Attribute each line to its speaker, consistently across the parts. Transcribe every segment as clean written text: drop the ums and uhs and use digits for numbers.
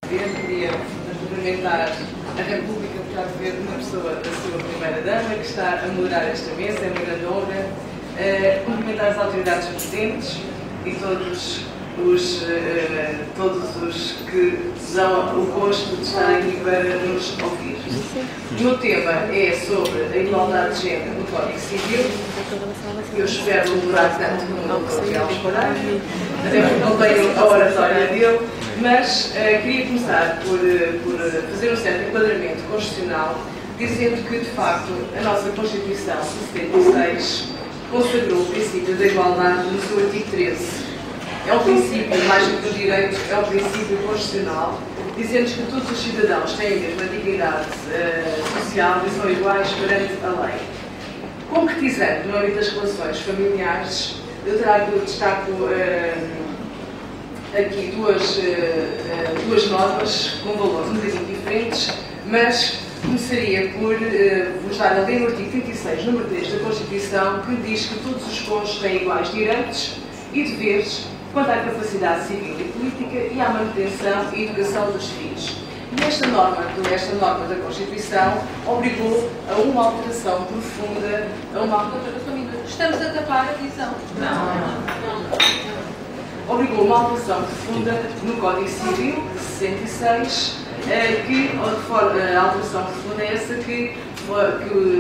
Speaker 1: Queria cumprimentar a República por estar a ver uma pessoa da sua primeira-dama que está a moderar esta mesa, é uma grande honra. Cumprimentar as autoridades presentes e todos os que dão o gosto de estar aqui para nos ouvir. O meu tema é sobre a igualdade de género no Código Civil. Eu espero demorar tanto como o Gabriel esperar, até porque não tenho a oratória dele, mas queria começar por fazer um certo enquadramento constitucional, dizendo que, de facto, a nossa Constituição de 76 consagrou o princípio da igualdade no seu artigo 13. É um princípio, mais do que o direito, é um princípio constitucional, dizendo que todos os cidadãos têm a mesma dignidade social e são iguais perante a lei. Concretizando no âmbito das relações familiares, eu destaco aqui duas normas com valores um bocadinho diferentes, mas começaria por vos dar a ler o artigo 36, número 3 da Constituição, que diz que todos os cônjuges têm iguais direitos e deveres quanto à capacidade civil e política e à manutenção e educação dos filhos. E esta norma da Constituição obrigou a uma alteração profunda,
Speaker 2: Estamos a tapar a visão.
Speaker 1: Obrigou uma alteração profunda no Código Civil de 66, a alteração profunda é essa que foi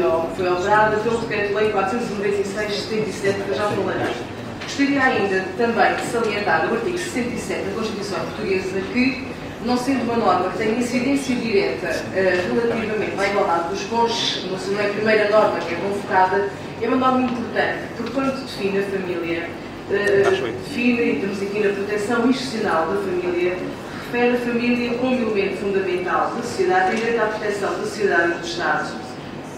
Speaker 1: operada pelo Decreto-Lei 496/77, que eu já falarei. Gostaria ainda também de salientar o artigo 67 da Constituição Portuguesa, que, não sendo uma norma que tenha incidência direta relativamente à igualdade dos cônjuges, não é a primeira norma que é convocada, é uma norma importante, porque quando define a família, define, e estamos aqui na proteção institucional da família, refere a família como elemento fundamental da sociedade, tem direito à proteção da sociedade e do Estado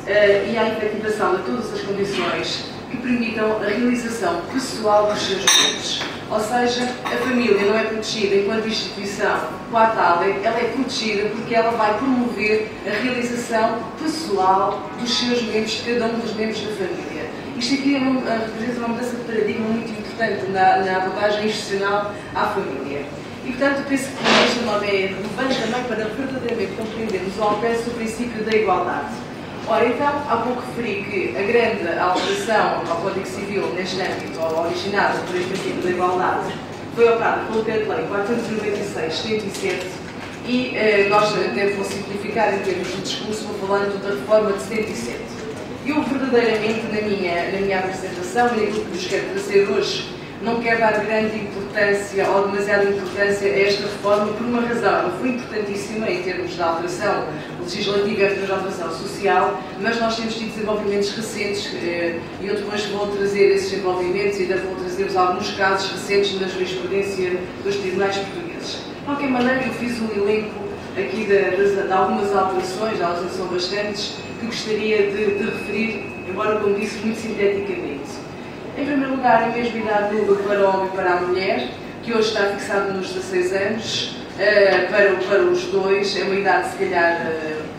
Speaker 1: e à efetivação de todas as condições que permitam a realização pessoal dos seus membros. Ou seja, a família não é protegida enquanto instituição coatada, ela é protegida porque ela vai promover a realização pessoal dos seus membros, de cada um dos membros da família. Isto aqui representa uma mudança de paradigma muito importante na abordagem institucional à família. E, portanto, penso que esta norma é relevante também para verdadeiramente compreendermos o alcance do princípio da igualdade. Ora, então, há pouco referi que a grande alteração ao Código Civil neste âmbito, originada por este princípio da igualdade, foi operada pelo Decreto-Lei 496/77 e nós até vou simplificar em termos de discurso, vou falando da reforma de 77. Eu, verdadeiramente, na minha apresentação e naquilo que vos quero trazer hoje, não quero dar grande importância ou demasiada importância a esta reforma por uma razão. Ela foi importantíssima em termos de alteração legislativa e de alteração social, mas nós temos tido desenvolvimentos recentes e eu depois vou trazer esses desenvolvimentos e ainda vou trazer-vos alguns casos recentes na jurisprudência dos tribunais portugueses. De qualquer maneira, eu fiz um elenco aqui de algumas alterações, elas são bastantes, que gostaria de referir, embora, como disse, muito sinteticamente. Em primeiro lugar, a mesma idade para o homem e para a mulher, que hoje está fixada nos 16 anos, para os dois, é uma idade, se calhar,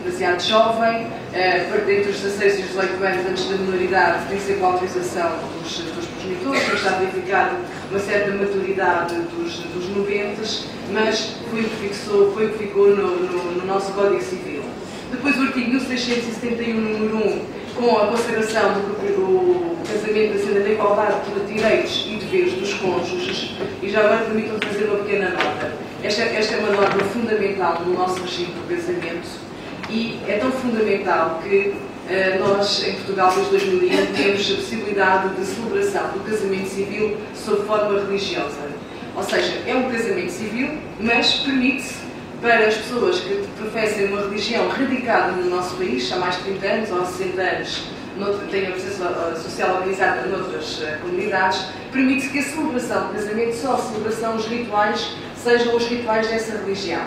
Speaker 1: demasiado jovem, entre os 16 e os 18 anos, antes da minoridade, tem sempre a autorização dos progenitores, mas está verificado uma certa maturidade dos 90, mas foi o que ficou no nosso Código Civil. Depois o artigo 1671, número 1, com a consagração do casamento da igualdade de direitos e deveres dos cônjuges, e já agora permitam-me fazer uma pequena nota. Esta é uma norma fundamental no nosso regime do casamento e é tão fundamental que nós, em Portugal, desde 2001, temos a possibilidade de celebração do casamento civil sob forma religiosa. Ou seja, é um casamento civil, mas permite-se para as pessoas que professem uma religião radicada no nosso país, há mais de 30 anos ou 60 anos, têm a presença social organizada noutras comunidades, permite-se que a celebração do casamento, só a celebração, os rituais, sejam os rituais dessa religião.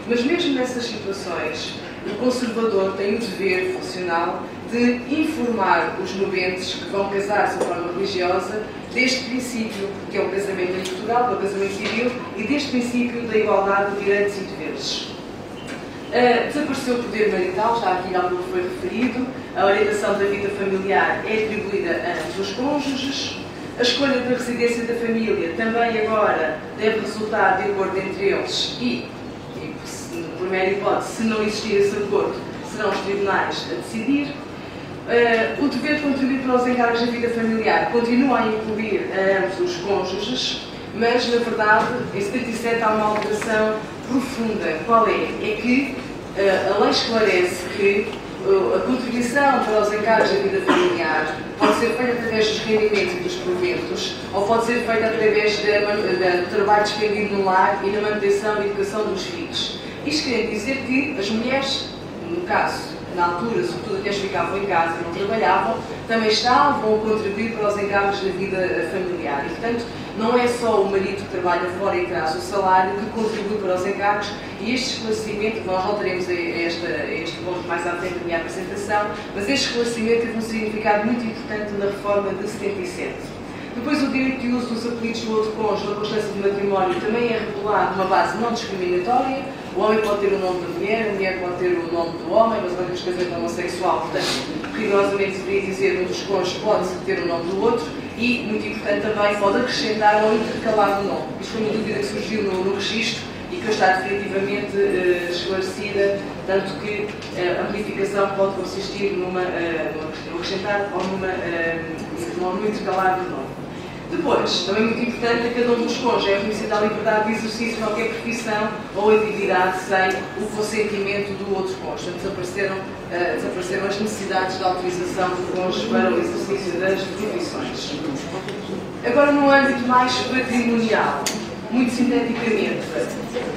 Speaker 1: Mas mesmo nessas situações, o conservador tem o dever funcional de informar os nubentes que vão casar-se de forma religiosa deste princípio, que é o casamento em Portugal, que é o casamento civil, e deste princípio da igualdade de direitos e deveres. Desapareceu o poder marital, já aqui há pouco foi referido, a orientação da vida familiar é atribuída a ambos os cônjuges, a escolha da residência da família também agora deve resultar de acordo entre eles e primeira hipótese, se não existir esse acordo, serão os tribunais a decidir. O dever de contribuir para os encargos da vida familiar continua a incluir ambos os cônjuges, mas, na verdade, em 77 há uma alteração profunda. Qual é? É que a lei esclarece que a contribuição para os encargos da vida familiar pode ser feita através dos rendimentos e dos proventos, ou pode ser feita através do trabalho despendido no lar e na manutenção e educação dos filhos. Isto quer dizer que as mulheres, no caso, na altura, sobretudo até que ficavam em casa e não trabalhavam, também estavam a contribuir para os encargos da vida familiar. E, portanto, não é só o marido que trabalha fora e traz o salário que contribui para os encargos, e este esclarecimento, nós voltaremos a este ponto mais à frente da minha apresentação, mas este esclarecimento teve um significado muito importante na reforma de 77. Depois, o direito de uso dos apelidos do outro cônjuge na constância de matrimónio também é regulado numa base não discriminatória. O homem pode ter o nome da mulher, a mulher pode ter o nome do homem, mas vamos casar homossexual, portanto, rigorosamente deveria dizer um dos cônjuges pode ter o nome do outro e, muito importante também, pode acrescentar ou intercalar o nome. Isto foi uma dúvida que surgiu no registro e que está definitivamente esclarecida, tanto que a modificação pode consistir numa acrescentar ou num intercalar do nome. Depois, também muito importante, é que cada um dos cônjuges é reconhecida a liberdade de exercício de qualquer profissão ou atividade sem o consentimento do outro cônjuge. Desapareceram as necessidades de autorização do cônjuge para o exercício das profissões. Agora, no âmbito mais patrimonial, muito sinteticamente,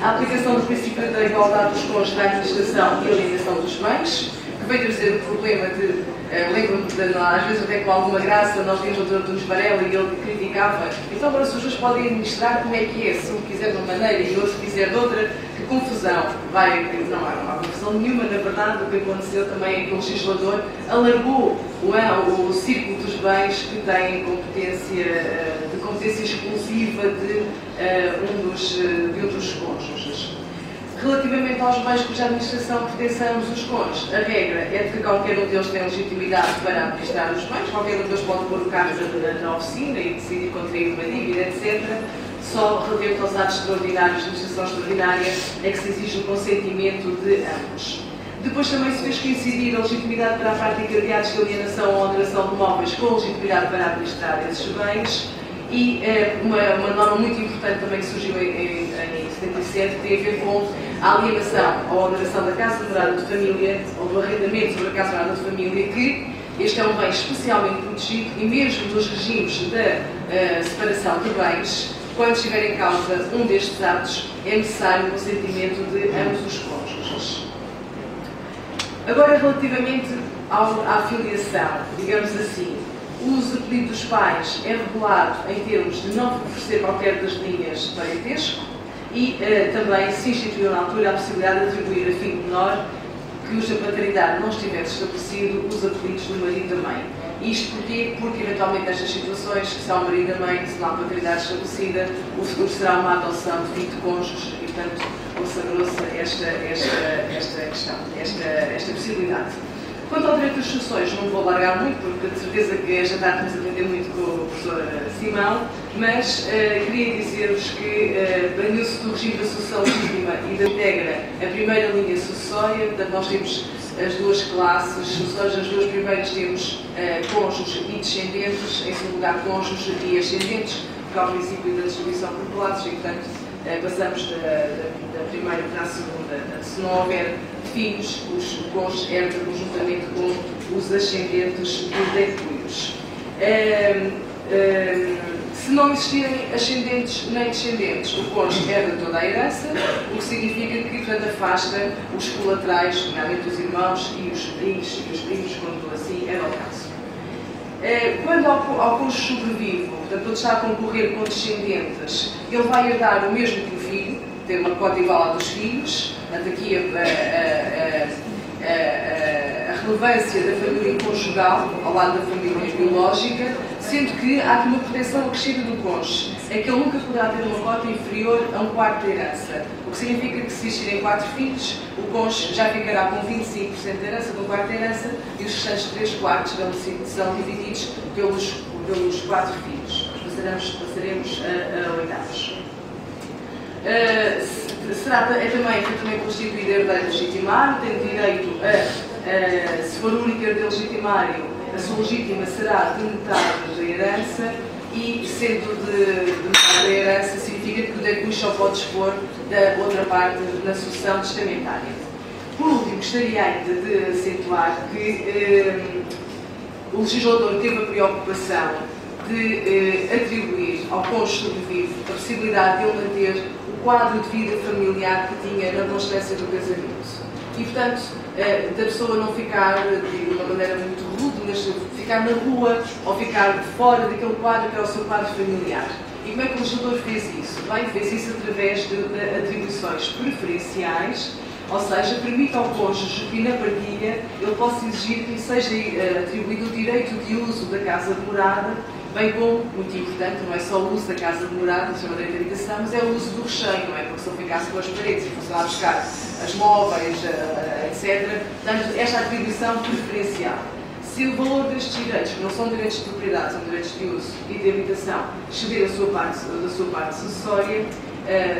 Speaker 1: a aplicação do princípio da igualdade dos cônjuges na administração e alienação dos bens, que veio trazer o problema de, lembro-me de, às vezes até com alguma graça, nós vimos o Dr. Nunes Varela e ele criticava, então agora as pessoas podem administrar como é que é, se um quiser de uma maneira e o outro quiser de outra, que confusão. Não há confusão nenhuma, na verdade, o que aconteceu também é que o legislador alargou o círculo dos bens que têm competência exclusiva de um dos cônjuges. Relativamente aos bens cuja administração pertence a ambos os cônjuges, a regra é de que qualquer um deles tem legitimidade para administrar os bens, qualquer um deles pode pôr o carro na oficina e decidir contrair uma dívida, etc. Só relativamente aos atos extraordinários de administração extraordinária é que se exige o consentimento de ambos. Depois também se fez coincidir a legitimidade para a prática de atos de alienação ou alteração de móveis com a legitimidade para administrar esses bens. E uma norma muito importante também que surgiu em 77 tem a ver com a alienação ou alteração da casa de morada de família ou do arrendamento sobre a casa de morada de família, que este é um bem especialmente protegido e mesmo nos regimes da separação de bens, quando estiver em causa um destes atos, é necessário o consentimento de ambos os cônjuges. Agora, relativamente à filiação, digamos assim, o uso de apelido dos pais é regulado em termos de não favorecer qualquer das linhas de parentesco e também se instituiu na altura a possibilidade de atribuir a filho menor cuja paternidade não estivesse estabelecido os apelidos do marido e da mãe. Isto porquê? Porque eventualmente nestas situações, se há o marido e a mãe, se não há paternidade estabelecida, o futuro será uma adoção de 20 cônjuges e, portanto, consagrou-se esta possibilidade. Quanto ao direito das sucessões, não vou alargar muito, porque de certeza que esta tarde vamos aprender muito com o professor Simão, mas queria dizer-vos que banhou-se do regime da sucessão legítima e da integra a primeira linha sucessória. Portanto, nós temos as duas classes sucessórias, as duas primeiras temos cônjuges e descendentes, em segundo lugar cônjuges e ascendentes, porque há o princípio da distribuição por classes e, portanto, passamos da primeira para a segunda. Portanto, se não houver filhos, os cônjuges herdam conjuntamente com os ascendentes decluídos. Se não existirem ascendentes nem descendentes, o cônjuge herda toda a herança, o que significa que, portanto, afasta os colaterais, nomeadamente os irmãos e os sobrinhos e os primos, quando assim era o caso. Quando ao cônjuge sobrevive, portanto, quando está a concorrer com descendentes, ele vai herdar o mesmo que o filho, ter uma cota igual à dos filhos. Portanto, aqui a relevância da família conjugal ao lado da família biológica, sendo que há aqui uma proteção acrescida do cônjuge, é que ele nunca poderá ter uma cota inferior a um quarto da herança, o que significa que se existirem 4 filhos, o cônjuge já ficará com 25% da herança, do quarto da herança, e os restantes 3 quartos serão divididos pelos 4 filhos. Passaremos a oitavos. é também constituído herdeiro legitimário, tem direito a, se for o único herdeiro legitimário, a sua legítima será de metade da herança, e sendo de metade da herança significa que o decus só pode dispor da outra parte na sucessão testamentária. Por último, gostaria ainda de acentuar que o legislador teve a preocupação de atribuir ao cônjuge sobrevivo a possibilidade de ele manter o quadro de vida familiar que tinha na constância do casamento. E, portanto, da pessoa não ficar, de uma maneira muito rude, mas ficar na rua ou ficar fora daquele quadro que é o seu quadro familiar. E como é que o legislador fez isso? Bem, fez isso através de atribuições preferenciais, ou seja, permite ao cônjuge que na partilha ele possa exigir que lhe seja atribuído o direito de uso da casa de morada, bem como, muito importante, não é só o uso da casa de morada, chama de habitação, mas é o uso do recheio, não é? Porque se ele ficasse com as paredes e fosse lá buscar as móveis, etc., portanto, esta atribuição preferencial. Se o valor destes direitos, que não são direitos de propriedade, são direitos de uso e de habitação, exceder da sua parte sucessória,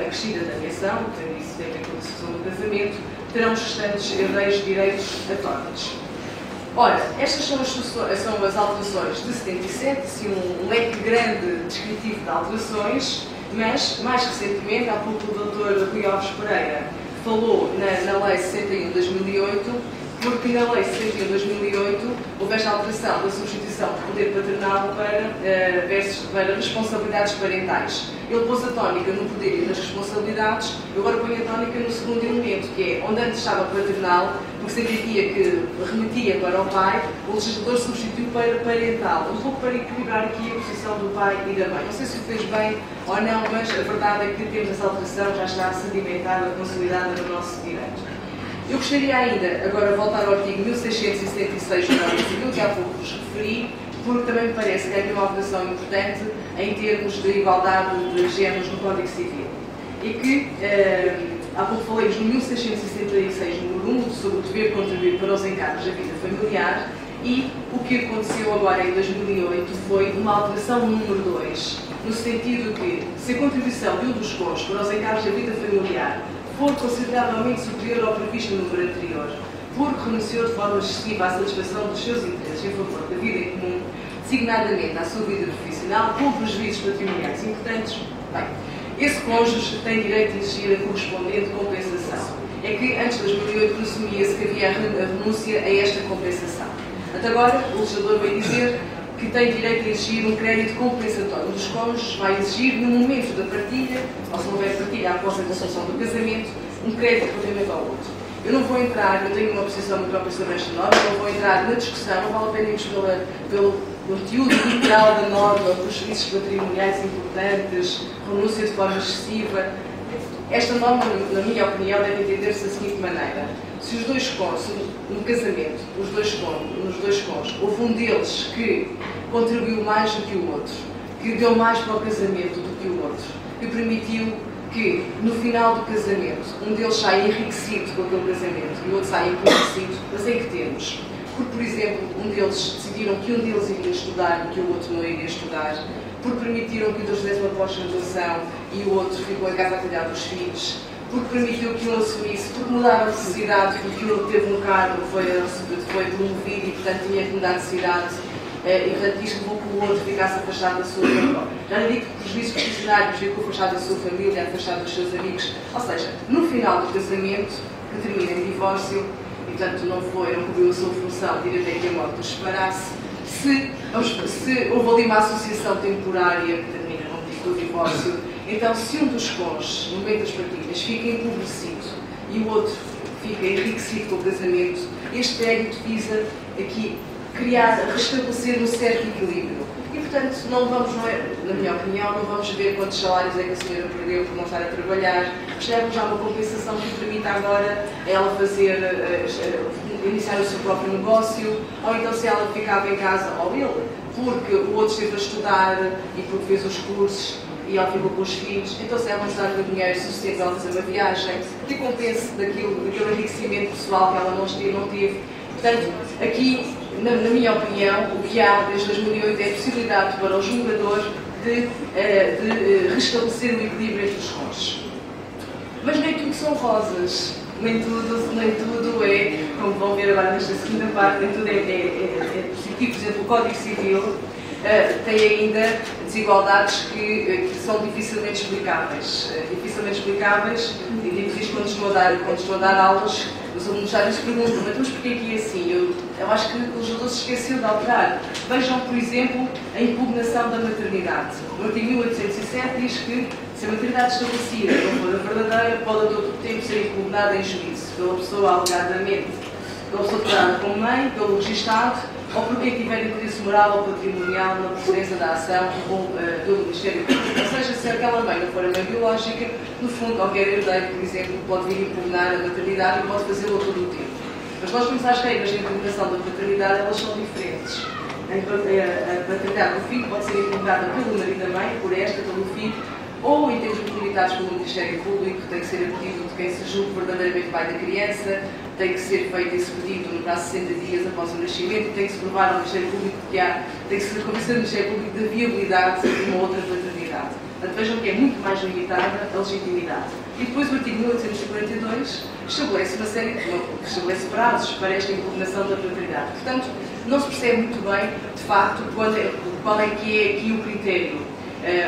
Speaker 1: acrescida da aviação, portanto, isso tem a ver com a sucessão do casamento, terão os restantes herdeiros direitos atónicos. Ora, estas são as alterações de 77, assim, um leque grande descritivo de alterações, mas, mais recentemente, há pouco o Dr. Rui Alves Pereira falou na Lei 61 de 2008, porque na Lei 61 de 2008 houve esta alteração da substituição de poder paternal para responsabilidades parentais. Ele pôs a tónica no poder e nas responsabilidades, eu agora ponho a tónica no segundo elemento, que é onde antes estava paternal, porque significa que remetia para o pai, o legislador substituiu para parental, um pouco para equilibrar aqui a posição do pai e da mãe. Não sei se o fez bem ou não, mas a verdade é que temos essa alteração, já está sedimentada, consolidada no nosso direito. Eu gostaria ainda, agora, voltar ao artigo 1676 do Código Civil, que há pouco vos referi, porque também me parece que é aqui uma alteração importante em termos de igualdade de géneros no Código Civil. E que, há pouco falei no 1666, número 1, sobre o dever de contribuir para os encargos da vida familiar, e o que aconteceu agora em 2008 foi uma alteração número 2, no sentido que, se a contribuição de um dos cônjuges para os encargos da vida familiar for consideravelmente superior ao previsto no número anterior, porque renunciou de forma excessiva à satisfação dos seus interesses em favor da vida em comum, designadamente à sua vida profissional, com prejuízos patrimoniais importantes, bem, esse cônjuge tem direito de exigir a correspondente compensação. É que, antes de 2008, presumia-se que havia a renúncia a esta compensação. Até agora, o legislador vai dizer que tem direito a exigir um crédito compensatório. Um dos cônjuges vai exigir, no momento da partilha, ou se não houver partilha após a dissolução do casamento, um crédito relativamente ao outro. Eu não vou entrar, eu tenho uma posição muito própria sobre esta norma, não vou entrar na discussão, não vale a pena irmos pelo conteúdo literal da norma, pelos serviços patrimoniais importantes, renúncia de forma excessiva. Esta norma, na minha opinião, deve entender-se da seguinte maneira: se os dois cônjuges, no casamento, nos dois cônjuges, houve um deles que contribuiu mais do que o outro, que deu mais para o casamento do que o outro, que permitiu que, no final do casamento, um deles saia enriquecido com aquele casamento e o outro saia empobrecido, mas em que termos? Porque, por exemplo, um deles decidiram que um deles iria estudar e que o outro não iria estudar, porque permitiram que o outro fizesse uma pós-graduação e o outro ficou em casa a cuidar dos filhos, porque permitiu que um assumisse, porque mudaram a necessidade, porque um teve um cargo, foi promovido e, portanto, tinha que mudar de cidade, e, portanto, isto levou que o outro ficasse afastado da sua família. Já não digo que prejuízos profissionais, ficou afastado da sua família, afastado dos seus amigos. Ou seja, no final do casamento, que termina em divórcio, e, portanto, não cumpriu a sua função, direito a que a morte os separasse, se houve ali uma associação temporária que termina no tipo do divórcio, então, se um dos cônjuges, no momento das partilhas, fica empobrecido e o outro fica enriquecido com o casamento, este crédito visa aqui restabelecer um certo equilíbrio. E, portanto, na minha opinião, não vamos ver quantos salários é que a senhora perdeu por não estar a trabalhar. Recebe já uma compensação que permita agora ela iniciar o seu próprio negócio, ou então se ela ficava em casa, ou ele, porque o outro esteve a estudar e porque fez os cursos, e ela ficou com os filhos, então se ela não está com dinheiro suficiente para ela fazer uma viagem, que compense daquele enriquecimento pessoal que ela não teve. Portanto, aqui, na minha opinião, o que há desde 2008 é a possibilidade para o julgador de restabelecer o equilíbrio entre os cônjuges. Mas nem tudo são rosas, nem tudo é, como vão ver agora nesta segunda parte, nem tudo é positivo. Por exemplo, o Código Civil tem ainda desigualdades que são dificilmente explicáveis. E digo isto quando estou a dar aulas, os alunos às vezes perguntam, mas porquê que é assim? Eu acho que o legislador se esqueceu de alterar. Vejam, por exemplo, a impugnação da maternidade. No artigo 1807 diz que se a maternidade estabelecida não for a verdadeira, pode a todo tempo ser impugnada em juízo pela pessoa alegadamente, pela pessoa declarada como mãe, pelo registado, ou por quem tiver interesse moral ou patrimonial na procedência da ação ou pelo Ministério Público. Ou seja, se aquela mãe não for a mãe biológica, no fundo, qualquer herdeiro, por exemplo, pode vir impugnar a maternidade e pode fazê-lo a todo o tempo. Mas nós vemos as regras de impugnação da paternidade, elas são diferentes. A paternidade do filho pode ser impugnada pelo marido da mãe, por esta, pelo filho, ou em termos delimitados pelo Ministério Público, tem que ser a pedido de quem se julgue verdadeiramente pai da criança, tem que ser feito esse pedido no prazo de 60 dias após o nascimento, tem que se provar ao Ministério Público que tem que se convencer o Ministério Público da viabilidade de uma outra paternidade. Portanto, vejam que é muito mais limitada a legitimidade. E depois o artigo 1842 estabelece prazos para esta impugnação da paternidade. Portanto, não se percebe muito bem, de facto, qual é que é aqui o critério.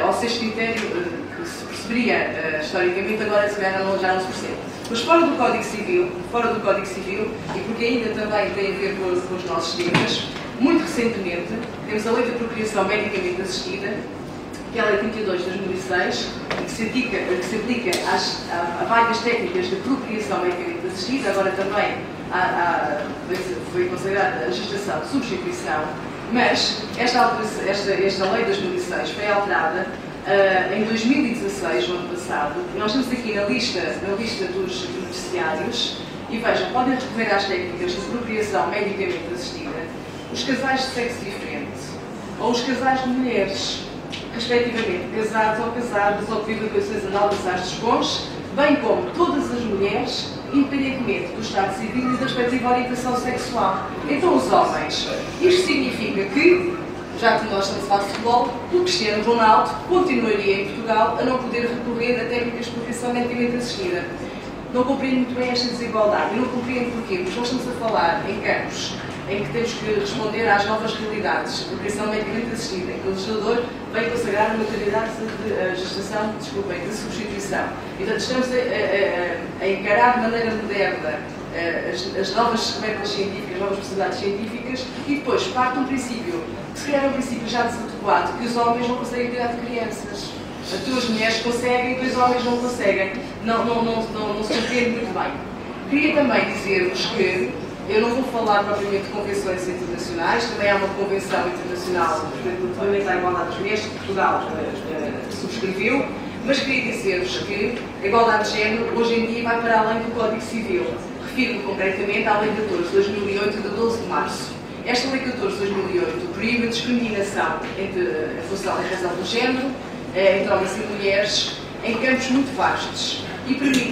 Speaker 1: Ou se este critério que se perceberia historicamente, agora se calhar já não se percebe. Mas fora do Código Civil, e porque ainda também tem a ver com os nossos temas, muito recentemente temos a Lei da Procriação Medicamente Assistida, que é a Lei 32 de 2006, que se aplica a várias técnicas de procriação medicamente assistida, agora também foi considerada a gestação de substituição, mas esta lei de 2006 foi alterada em 2016, no ano passado, e nós estamos aqui na lista dos beneficiários, e vejam, podem recorrer às técnicas de procriação medicamente assistida os casais de sexo diferente, ou os casais de mulheres, respectivamente casados ou casadas, ou que vivem condições análogas às dos cônjuges, bem como todas as mulheres, independentemente do estado civil e da respectiva orientação sexual. Então, os homens, isto significa que, já que nós estamos a falar de futebol, o Cristiano Ronaldo continuaria em Portugal a não poder recorrer a técnicas de procriação medicamente assistida. Não compreendo muito bem esta desigualdade. E não compreendo porquê, porque nós estamos a falar em campos em que temos que responder às novas realidades de procriação medicamente assistida, em que o legislador veio consagrar a maternidade de gestação, de substituição. E, portanto, estamos a encarar de maneira moderna as novas descobertas científicas, as novas possibilidades científicas, e depois parte de um princípio, que se calhar é um princípio já desadequado, que os homens não conseguem cuidar de crianças. As duas mulheres conseguem e dois homens não conseguem. Não se compreende muito bem. Queria também dizer-vos que eu não vou falar propriamente de convenções internacionais, também há uma convenção internacional relativamente à igualdade das mulheres que Portugal subscreveu, mas queria dizer-vos que a igualdade de género hoje em dia vai para além do Código Civil. Refiro-me concretamente à Lei 14 de 2008, de 12 de março. Esta Lei 14 de 2008 proíbe a discriminação em função da razão do género, entre homens e mulheres, em campos muito vastos e proíbe,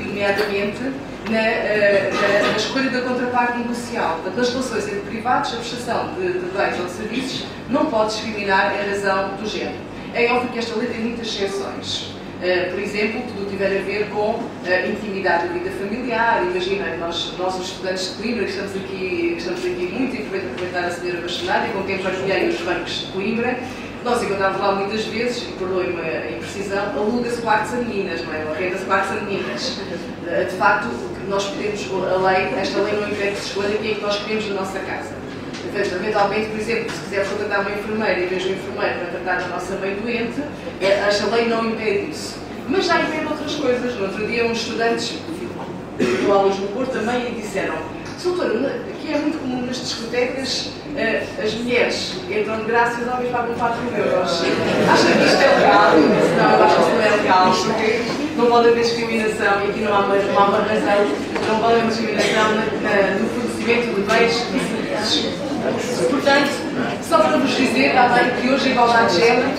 Speaker 1: nomeadamente, na escolha da contraparte negocial. Portanto, nas relações entre privados, a prestação de bens ou de serviços não pode discriminar em razão do género. É óbvio que esta lei tem muitas exceções. Por exemplo, tudo tiver a ver com intimidade da vida familiar. Imaginem, nós os estudantes de Coimbra, que estamos aqui muito, e aproveito para aproveitar a senhora bastonária, com quem partilhei os bancos de Coimbra, nós encontramos lá muitas vezes, e perdoem-me a imprecisão, aluga-se quartos a meninas, não é? Arrenda-se quartos a meninas. De facto, nós podemos, esta lei não impede que se escolha quem é que nós queremos na nossa casa. Eventualmente, por exemplo, se quisermos contratar uma enfermeira e vejo um enfermeiro para tratar a nossa mãe doente, esta lei não impede isso. Mas já impede outras coisas. No outro dia, uns estudantes do aulas no Porto também disseram: doutora, aqui é muito comum nas discotecas as mulheres entram de graça e os homens pagam 4 euros. Acha que isto é legal? Não, eu acho que isso não é legal, porque não pode haver discriminação, e aqui não há uma razão, não pode haver discriminação no fornecimento de bens e serviços. Portanto, só para vos dizer também que hoje a igualdade de género,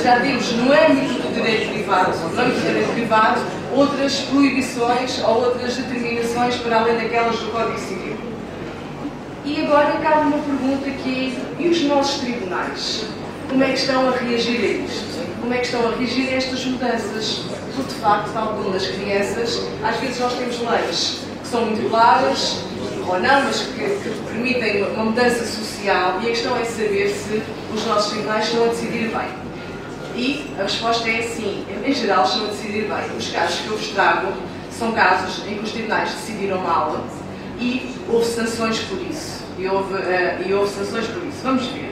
Speaker 1: já temos no âmbito do direito privado, outras proibições ou outras determinações para além daquelas do Código Civil. E agora cabe uma pergunta que é: e os nossos tribunais? Como é que estão a reagir a isto? Como é que estão a reagir a estas mudanças? porque de facto, tal como nas crianças, às vezes nós temos leis que são muito claras, ou não, mas que permitem uma mudança social, e a questão é saber se os nossos tribunais estão a decidir bem. E a resposta é sim, em geral estão a decidir bem. Os casos que eu vos trago são casos em que os tribunais decidiram mal e houve sanções por isso. E houve sanções por isso. Vamos ver.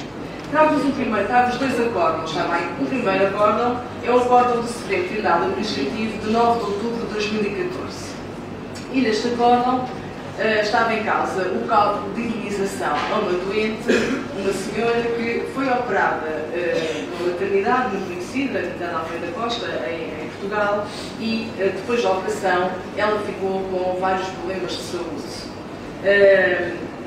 Speaker 1: Trago-vos dois acórdãos, está bem? O primeiro acórdão é o acórdão do Supremo Tribunal Administrativo de 9 de outubro de 2014. E neste acórdão estava em causa o cálculo de indenização a uma doente, uma senhora que foi operada numa maternidade muito conhecida, na Alfredo da Costa, em Portugal, e depois da operação ela ficou com vários problemas de saúde.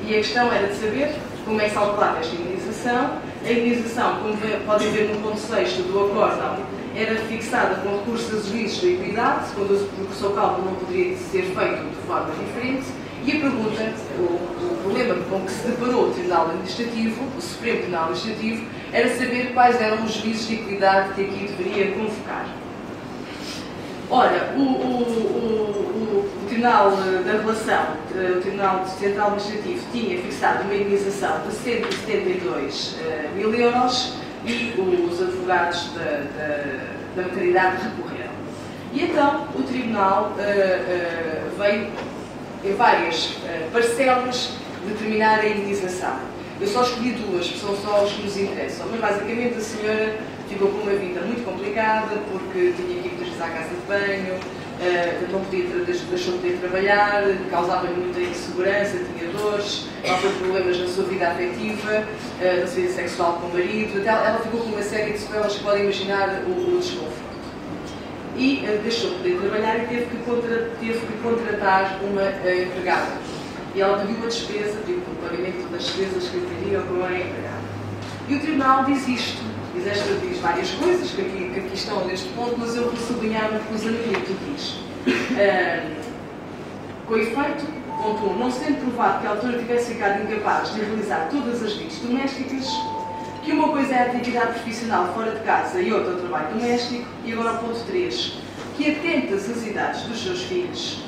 Speaker 1: E a questão era de saber como é que se calculava esta indenização. A indenização, como podem ver no ponto 6º do acórdão, era fixada com recurso a juízes de equidade, porque o seu cálculo não poderia ser feito de forma diferente. E a pergunta, o problema com que se deparou o Tribunal Administrativo, o Supremo Tribunal Administrativo, era saber quais eram os juízes de equidade que aqui deveria convocar. Ora, o Tribunal da Relação, o Tribunal Central Administrativo, tinha fixado uma indenização de 172 mil euros e os advogados da maternidade recorreram. E então o Tribunal veio em várias parcelas determinar a indenização. Eu só escolhi duas, porque são só os que nos interessam, mas basicamente a senhora ficou com uma vida muito complicada porque tinha que ir muitas vezes à casa de banho, não deixou de poder trabalhar, causava-lhe muita insegurança, tinha dores, ela teve problemas na sua vida afetiva, na sua vida sexual com o marido, ela ficou com uma série de sequelas que podem imaginar o desconforto. E deixou de poder trabalhar e teve que contratar uma empregada. E ela pediu a despesa, pediu o pagamento das despesas que lhe teriam com a empregada. E o Tribunal diz isto, diz várias coisas que aqui estão neste ponto, mas eu vou sublinhar uma coisa que diz. Com efeito, ponto 1, não sendo provado que a autora tivesse ficado incapaz de realizar todas as vidas domésticas, que uma coisa é a atividade profissional fora de casa e outra o trabalho doméstico, e agora o ponto 3, que atentas às idades dos seus filhos,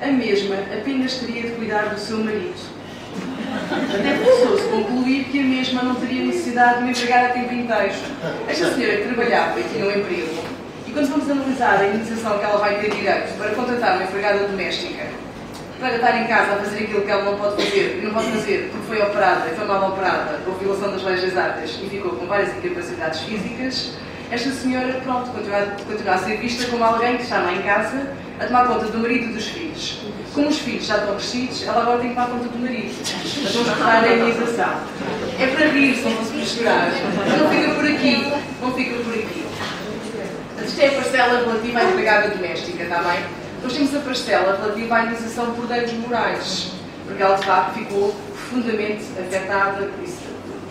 Speaker 1: a mesma apenas teria de cuidar do seu marido. Até precisou-se concluir que a mesma não teria necessidade de uma empregada a tempo inteiro. Esta senhora que trabalhava e tinha um emprego, e quando vamos analisar a indenização que ela vai ter direito para contratar uma empregada doméstica, para estar em casa a fazer aquilo que ela não pode fazer, e não pode fazer porque foi operada e foi mal operada, por violação das leis exatas e ficou com várias incapacidades físicas, esta senhora, pronto, continua a ser vista como alguém que está lá em casa a tomar conta do marido e dos filhos. Como os filhos já estão crescidos, ela agora tem que tomar conta do marido. Mas vamos reparar a indenização. É para rir, se não fosse chorar. Mas não fica por aqui. Não fica por aqui. Isto é a parcela relativa à empregada doméstica, está bem? Depois temos a parcela relativa à indenização por danos morais. Porque ela, de facto, ficou profundamente afetada por isso.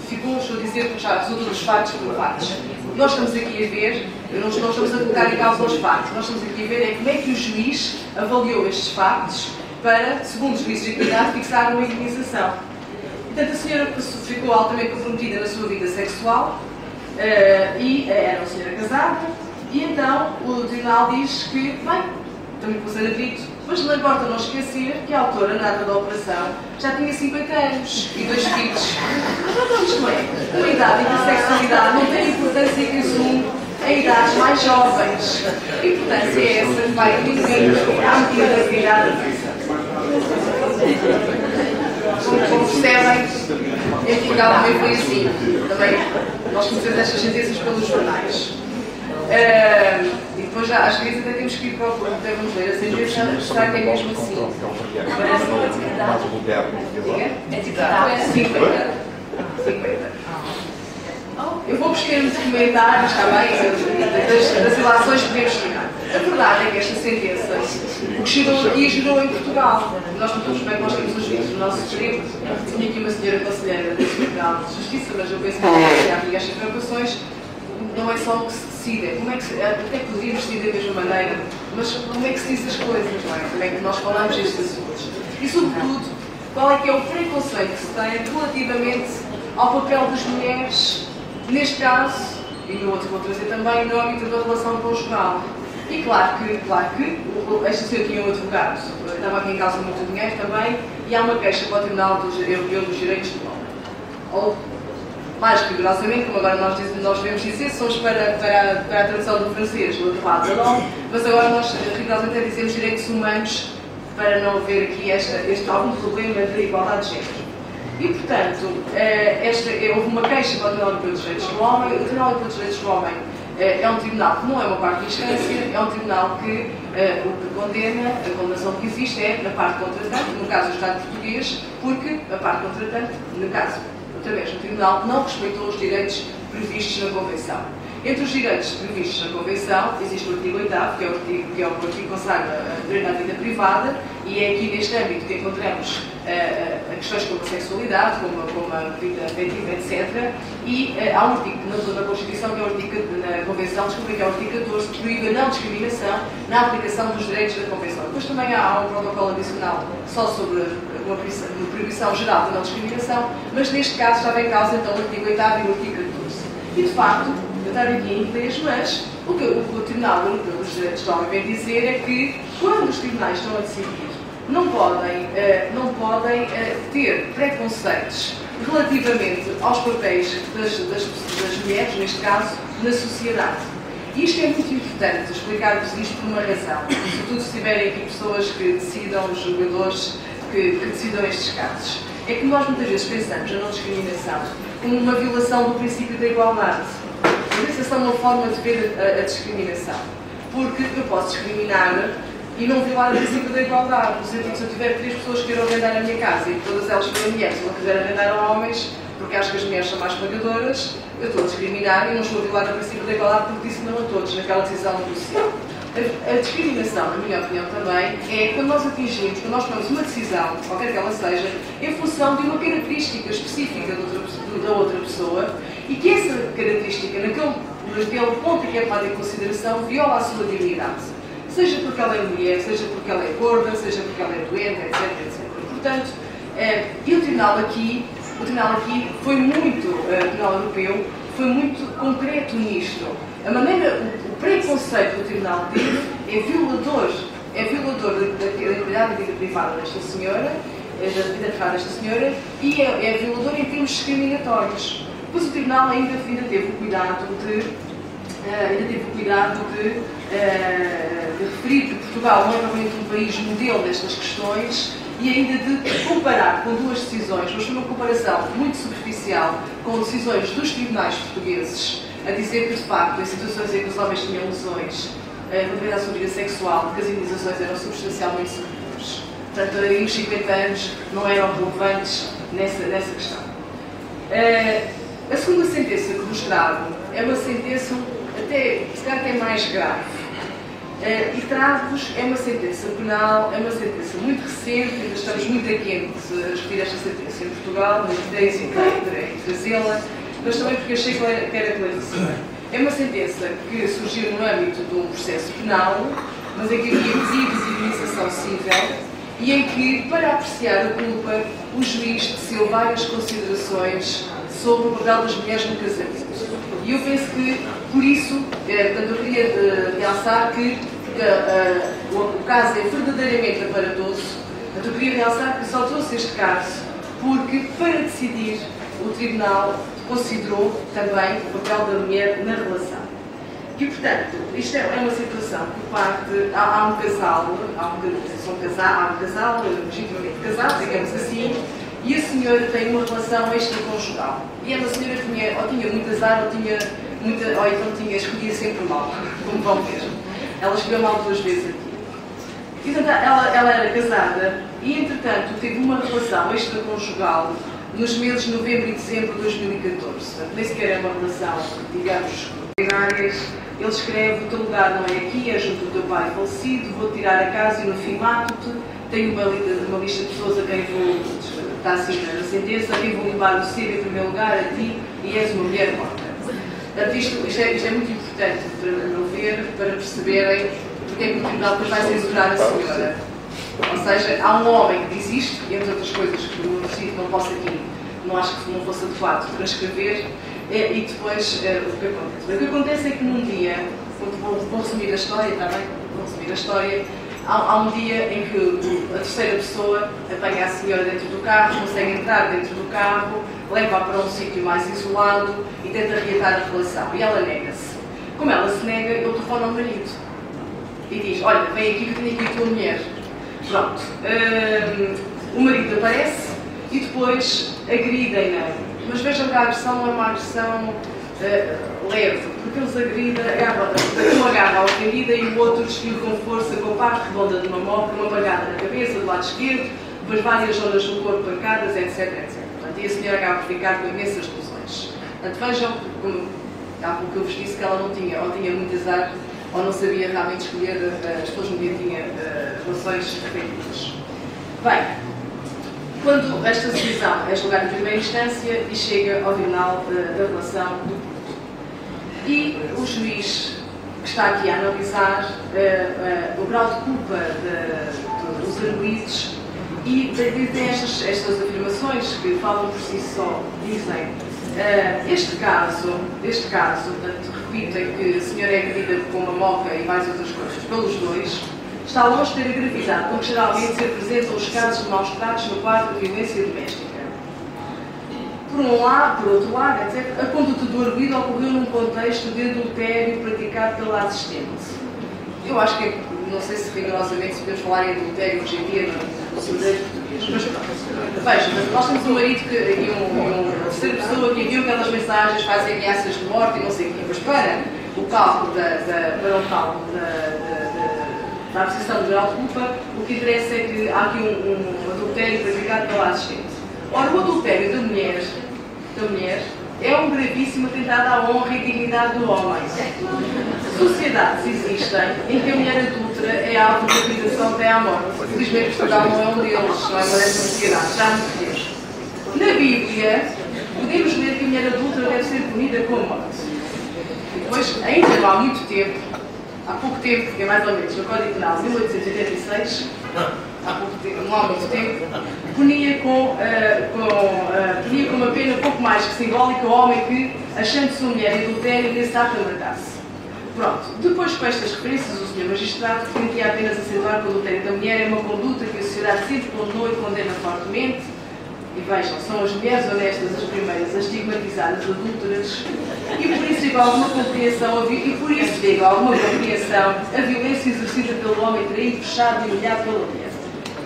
Speaker 1: Ficou, estou a dizer, já resulta dos factos provados. Nós estamos aqui a ver, não estamos a colocar em causa os factos, nós estamos aqui a ver é como é que o juiz avaliou estes factos para, segundo os juízes de equidade, fixar uma indenização. Portanto, a senhora ficou altamente comprometida na sua vida sexual e era uma senhora casada, e então o tribunal diz que, bem, também com o dito, mas não importa não esquecer que a autora, na data da operação, já tinha 50 anos e 2 filhos. Isto é, uma idade em que a sexualidade não tem importância que assume em idades mais jovens. A importância é essa que vai diminuindo à medida que a idade avança. Como percebem, em Portugal também foi assim. Também nós conhecemos estas sentenças pelos jornais. E depois já, às vezes até temos que ir para o corpo, até vamos ler a sentença, está que é mesmo assim. Parece uma atividade. Diga? Atividade. 50. Eu vou buscar um documentário, está bem, das ilações que podemos tirar. A verdade é que esta sentença, o que chegou aqui gerou em Portugal. Nós não estamos bem que nós temos os juízes do nosso distrito. Tinha aqui uma senhora conselheira do Tribunal de Justiça, mas eu penso que há estas preocupações. Não é só o que se decide, como é que se, até poderíamos decidir da mesma maneira, mas como é que se diz as coisas, não é? Como é que nós falamos destes assuntos? E, sobretudo, qual é que é o preconceito que se tem relativamente ao papel das mulheres, neste caso, e no outro vou trazer também, no âmbito da relação conjugal. E claro que esta senhora tinha um advogado, estava aqui em causa muito dinheiro também, e há uma queixa para o Tribunal Europeu dos Direitos do Homem. Ou, mais rigorosamente, como agora nós devemos dizer, somos para a tradução do francês, do outro lado da LOM, mas agora nós rigorosamente dizemos direitos humanos para não haver aqui algum problema de igualdade de género. E, portanto, houve uma queixa para o Tribunal Europeu dos Direitos do Homem. O Tribunal Europeu dos Direitos do Homem é um tribunal que não é uma quarta instância, é um tribunal que o que condena, a condenação que existe é na parte contratante, no caso do Estado português, porque a parte contratante, no caso, através do tribunal, não respeitou os direitos previstos na Convenção. Entre os direitos previstos na Convenção, existe o artigo 8º, que é o artigo que consagra o direito à vida privada, e é aqui neste âmbito que encontramos questões como a sexualidade, como a vida afetiva, etc. E há um artigo na Constituição, que é o artigo, na Convenção, que é o artigo 14, que proíbe a não discriminação na aplicação dos direitos da Convenção. Depois também há um protocolo adicional só sobre uma proibição geral de não discriminação, mas neste caso estava em causa então o artigo 8º e o artigo 14. E de facto, eu estava aqui em inglês, mas o que o Tribunal Europeu dos Direitos do Homem vem dizer é que quando os tribunais estão a decidir, não podem ter preconceitos relativamente aos papéis das mulheres, neste caso, na sociedade. E isto é muito importante, explicar-vos isto por uma razão, sobretudo se tiverem aqui pessoas que decidam, os julgadores que decidam estes casos. É que nós muitas vezes pensamos na não discriminação como uma violação do princípio da igualdade. Mas essa é uma forma de ver a discriminação. Porque eu posso discriminar e não violar o princípio da igualdade. No sentido que se eu tiver 3 pessoas que queiram arrendar a minha casa e todas elas forem mulheres e não quiserem arrendar a homens, porque acho que as mulheres são mais pagadoras, eu estou a discriminar e não estou a violar o princípio da igualdade porque disse não a todos naquela decisão negocial. A discriminação, na minha opinião também, é quando nós atingimos, quando nós tomamos uma decisão, qualquer que ela seja, em função de uma característica específica da outra pessoa e que essa característica, naquele ponto em que é levada em consideração, viola a sua dignidade. Seja porque ela é mulher, seja porque ela é gorda, seja porque ela é doente, etc. etc. Portanto, e o Tribunal aqui foi muito, o Tribunal Europeu, foi muito concreto nisto. A maneira, o preconceito que o Tribunal teve é violador da integridade da vida privada desta senhora, da vida privada desta senhora, e é violador em termos discriminatórios. Pois o Tribunal ainda teve o cuidado de referir que Portugal não é propriamente um país modelo destas questões e ainda de comparar com 2 decisões, mas foi uma comparação muito superficial com decisões dos tribunais portugueses, a dizer que, de facto, em situações em que os homens tinham lesões relativamente à sua vida sexual, que as indenizações eram substancialmente superiores. Portanto, aí os 50 anos não eram relevantes nessa questão. A segunda sentença que vos trago é uma sentença, se calhar até mais grave. E trago-vos, é uma sentença penal, é uma sentença muito recente, ainda estamos muito a quente a discutir esta sentença em Portugal, mas irei trazê-la, mas também porque achei que era claríssima. É uma sentença que surgiu no âmbito de um processo penal, mas em que havia visibilização civil e em que, para apreciar a culpa, o juiz teceu várias considerações sobre o papel das mulheres no casamento. E eu penso que, por isso, portanto, eu queria realçar que o caso é verdadeiramente aparatoso. Portanto, eu queria realçar que só trouxe este caso porque, para decidir, o Tribunal considerou também o papel da mulher na relação. E, portanto, isto é uma situação que parte... Há um casal legitimamente casado, digamos assim, e a senhora tem uma relação extraconjugal. E a senhora tinha muito azar, ou então escolhia sempre mal, como vão ver. Ela escolheu mal 2 vezes aqui. E, portanto, ela era casada e, entretanto, teve uma relação extraconjugal nos meses de novembro e dezembro de 2014. Portanto, nem sequer é uma relação, digamos, ordinárias. Ele escreve: o teu lugar não é aqui, é junto do teu pai falecido, vou tirar a casa e no fim mato-te. Tenho uma lista de pessoas a quem vou, está assim na sentença, a quem vou levar o ser em primeiro lugar, a ti, e és uma mulher morta. Portanto, isto é muito importante, para não ver, para perceberem porque é que o Tribunal depois vai censurar a senhora. Ou seja, há um homem que diz isto, e entre outras coisas que não posso aqui, não acho que não fosse adequado transcrever, e depois o que acontece? O que acontece é que num dia vou resumir a história, está bem? Vou resumir a história. Há um dia em que a terceira pessoa apanha a senhora dentro do carro, consegue entrar dentro do carro, leva-a para um sítio mais isolado e tenta reatar a relação. E ela nega-se. Como ela se nega, ele telefona ao marido e diz: olha, vem aqui que eu tenho aqui a tua mulher. Pronto. O marido aparece e depois agridem-na. Mas vejam que a agressão não é uma agressão leve, porque eles agridem, um agarra a ofendida e o outro desfila com força com a parte redonda de uma moca, uma bagada na cabeça do lado esquerdo, depois várias zonas do corpo pancadas, etc, etc. Portanto, e a senhora acaba por ficar com imensas lesões. Portanto, vejam, como há pouco eu vos disse que ela não tinha, ou tinha muito azar, ou não sabia realmente escolher as pessoas no dia tinha relações afetivas. Bem, quando esta decisão é julgada em primeira instância e chega ao tribunal da relação do Porto. E o juiz que está aqui a analisar o grau de culpa dos arguidos e tem estas afirmações que falam por si só, dizem este caso, portanto, repitem que a senhora é agredida com uma moca e mais outras coisas pelos dois, está longe de ter a gravidade, porque geralmente se apresentam os casos de maus tratos no quadro de violência doméstica. Por um lado, por outro lado, etc., a conduta do arguido ocorreu num contexto de adultério praticado pela assistente. Eu acho que, não sei se rigorosamente se podemos falar em adultério hoje em dia no direito português, mas veja, nós temos um marido e uma terceira pessoa que enviam aquelas mensagens, fazem ameaças de morte e não sei o quê, mas para o cálculo da apreciação do grau de culpa, o que interessa é que há aqui um adultério praticado pela assistente. Ora, o adultério da mulher é um gravíssimo atentado à honra e dignidade do homem. Sociedades existem em que a mulher adúltera é alvo de acusação até à morte. Felizmente Portugal não é um deles, não é uma dessas sociedades, já há muito tempo. Na Bíblia, podemos ler que a mulher adúltera deve ser punida com a morte. E depois, ainda não há muito tempo, há pouco tempo, que é mais ou menos no Código Penal de 1886, há pouco tempo, não há muito tempo, punia com uma pena pouco mais que simbólica o homem que, achando-se uma mulher em adultério, desse ato a matasse. Pronto, depois com estas referências, o Sr. Magistrado permitia apenas acentuar que o adultério da mulher é uma conduta que a sociedade sempre condenou e condena fortemente. E vejam, são as mulheres honestas as primeiras, as estigmatizadas adúlteras, e por isso digo alguma compreensão, a violência exercida pelo homem traído, fechado e humilhado pela mulher.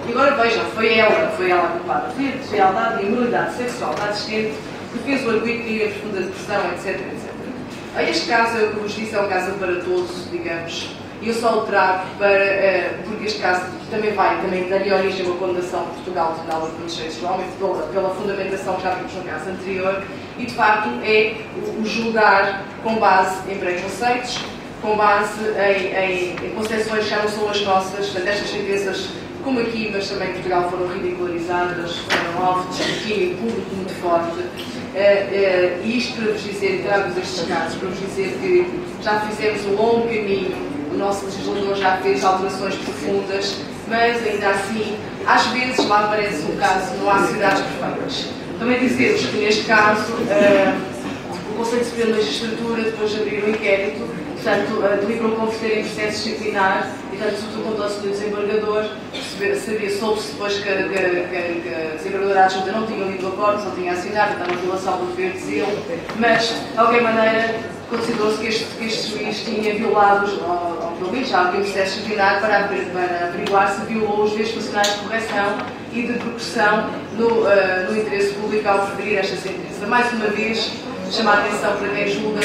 Speaker 1: E agora vejam, foi ela a culpada, foi a deslealdade e imoralidade sexual da assistente que fez o arguido cair em profunda depressão, etc, etc. Este caso, é o que vos disse, é um caso aparatoso, digamos, e eu só o trago porque este caso também daria origem a uma condenação de Portugal do Tribunal de Direitos do Homem pela fundamentação que já vimos no caso anterior, e de facto é o julgar com base em preconceitos, com base em concepções que já não são as nossas, portanto, estas sentenças, como aqui, mas também em Portugal, foram ridicularizadas, foram alvo de escrutínio público muito forte. E isto para vos dizer, trago-vos estes casos, para vos dizer que já fizemos um longo caminho, o nosso legislador já fez alterações profundas, mas ainda assim, às vezes lá aparece um caso, não há cidades perfeitas. Também dizer-vos que neste caso, o Conselho Superior de Magistratura, depois de abrir um inquérito, portanto, deliberou converter em processo disciplinar e, portanto, sobretudo quanto ao Sr. Desembargador, soube-se depois que a Desembargadora Adjunta não tinha lido o acordo, não tinha assinado, estava em violação do dever de zelo, mas, de qualquer maneira, considerou-se que este juiz tinha violado, ou pelo menos já havia um processo disciplinar para averiguar se violou os deveres funcionais de correção e de precaução no interesse público ao proferir esta sentença. Mais uma vez, chama a atenção para quem julga,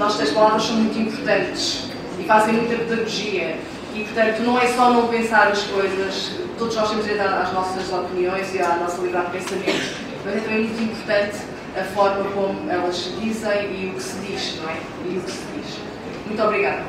Speaker 1: estas palavras são muito importantes e fazem muita pedagogia e, portanto, não é só não pensar as coisas, todos nós temos direito às nossas opiniões e à nossa liberdade de pensamento, mas é também muito importante a forma como elas se dizem e o que se diz, não é? E o que se diz. Muito obrigada.